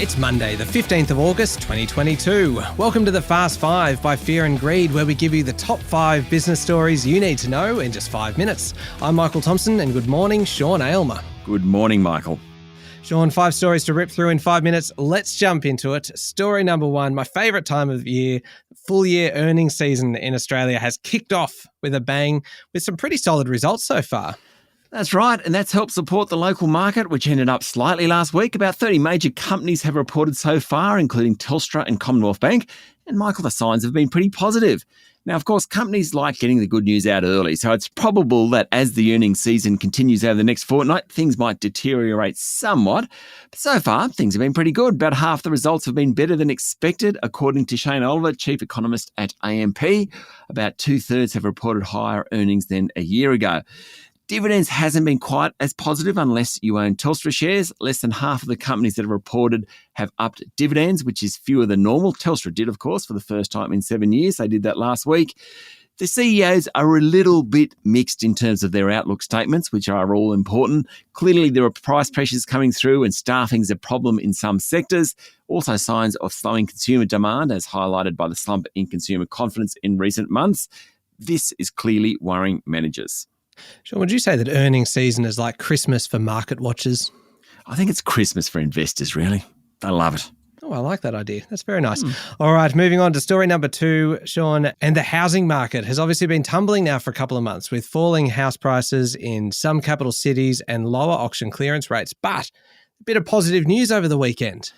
It's Monday, the 15th of August, 2022. Welcome to the Fast Five by Fear and Greed, where we give you the top 5 business stories you need to know in just 5 minutes. I'm Michael Thompson, and good morning, Sean Aylmer. Good morning, Michael. Sean, 5 stories to rip through in 5 minutes. Let's jump into it. Story number 1, my favourite time of year, full year earnings season in Australia has kicked off with a bang with some pretty solid results so far. That's right, and that's helped support the local market, which ended up slightly last week. About 30 major companies have reported so far, including Telstra and Commonwealth Bank. And Michael, the signs have been pretty positive. Now, of course, companies like getting the good news out early, so it's probable that as the earnings season continues over the next fortnight, things might deteriorate somewhat. But so far, things have been pretty good. About half the results have been better than expected, according to Sean Aylmer, chief economist at AMP. About 2/3 have reported higher earnings than a year ago. Dividends hasn't been quite as positive unless you own Telstra shares. Less than half of the companies that have reported have upped dividends, which is fewer than normal. Telstra did, of course, for the first time in 7 years. They did that last week. The CEOs are a little bit mixed in terms of their outlook statements, which are all important. Clearly, there are price pressures coming through and staffing's a problem in some sectors. Also signs of slowing consumer demand, as highlighted by the slump in consumer confidence in recent months. This is clearly worrying managers. Sean, would you say that earnings season is like Christmas for market watchers? I think it's Christmas for investors, really. They love it. Oh, I like that idea. That's very nice. All right, moving on to story number 2, Sean. And the housing market has obviously been tumbling now for a couple of months with falling house prices in some capital cities and lower auction clearance rates. But a bit of positive news over the weekend.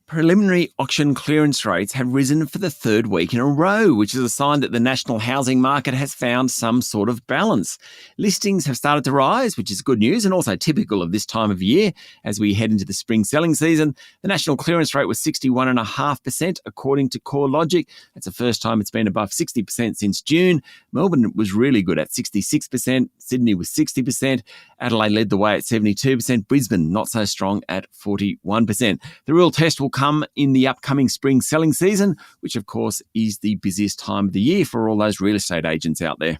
Preliminary auction clearance rates have risen for the 3rd week in a row, which is a sign that the national housing market has found some sort of balance. Listings have started to rise, which is good news and also typical of this time of year as we head into the spring selling season. The national clearance rate was 61.5% according to CoreLogic. That's the first time it's been above 60% since June. Melbourne was really good at 66%. Sydney was 60%. Adelaide led the way at 72%. Brisbane not so strong at 41%. The real test will come in the upcoming spring selling season, which of course is the busiest time of the year for all those real estate agents out there.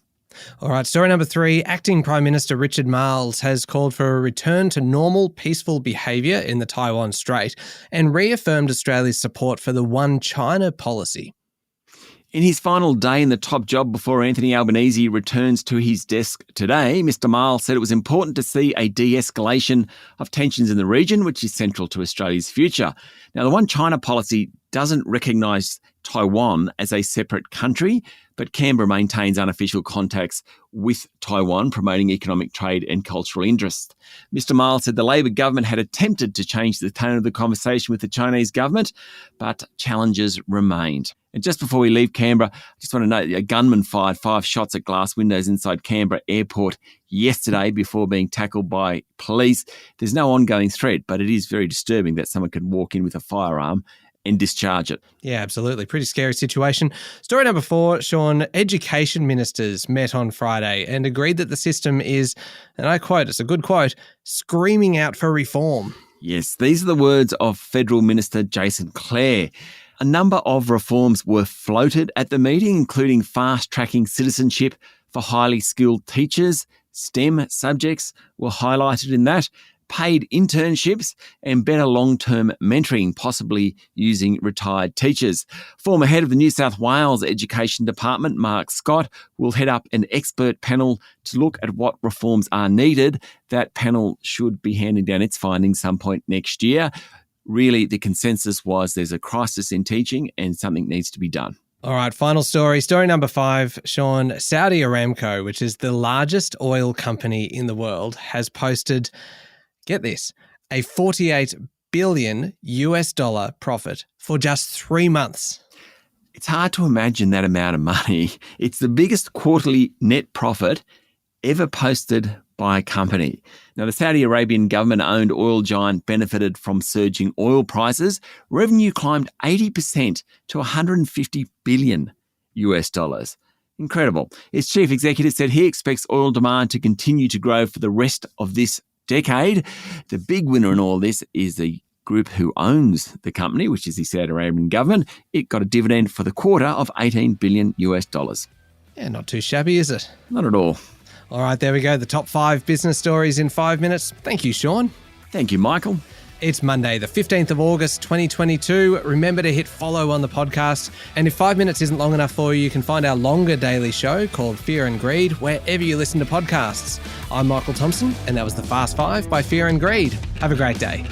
All right, story number 3. Acting Prime Minister Richard Marles has called for a return to normal, peaceful behaviour in the Taiwan Strait and reaffirmed Australia's support for the One China policy. In his final day in the top job before Anthony Albanese returns to his desk today, Mr. Miles said it was important to see a de-escalation of tensions in the region, which is central to Australia's future. Now, the One China policy doesn't recognise Taiwan as a separate country, but Canberra maintains unofficial contacts with Taiwan, promoting economic trade and cultural interests. Mr. Miles said the Labor government had attempted to change the tone of the conversation with the Chinese government, but challenges remained. And just before we leave Canberra, I just want to note that a gunman fired 5 shots at glass windows inside Canberra Airport yesterday before being tackled by police. There's no ongoing threat, but it is very disturbing that someone could walk in with a firearm and discharge it. Yeah, absolutely. Pretty scary situation. Story number 4, Sean. Education ministers met on Friday and agreed that the system is, and I quote, it's a good quote, screaming out for reform. Yes, these are the words of Federal Minister Jason Clare. A number of reforms were floated at the meeting, including fast-tracking citizenship for highly skilled teachers. STEM subjects were highlighted in that. Paid internships and better long-term mentoring, possibly using retired teachers. Former head of the New South Wales Education Department, Mark Scott, will head up an expert panel to look at what reforms are needed. That panel should be handing down its findings some point next year. Really, the consensus was there's a crisis in teaching and something needs to be done. All right, final story. Story number 5, Sean. Saudi Aramco, which is the largest oil company in the world, has posted, get this, a $48 billion profit for just 3 months. It's hard to imagine that amount of money. It's the biggest quarterly net profit ever posted by a company. Now, the Saudi Arabian government-owned oil giant benefited from surging oil prices. Revenue climbed 80% to $150 billion. Incredible. Its chief executive said he expects oil demand to continue to grow for the rest of this decade. The big winner in all this is the group who owns the company, which is the Saudi Arabian government. It got a dividend for the quarter of $18 billion. Yeah, not too shabby, is it? Not at all. All right, there we go. The top 5 business stories in 5 minutes. Thank you, Sean. Thank you, Michael. It's Monday, the 15th of August, 2022. Remember to hit follow on the podcast. And if 5 minutes isn't long enough for you, you can find our longer daily show called Fear and Greed wherever you listen to podcasts. I'm Michael Thompson, and that was the Fast Five by Fear and Greed. Have a great day.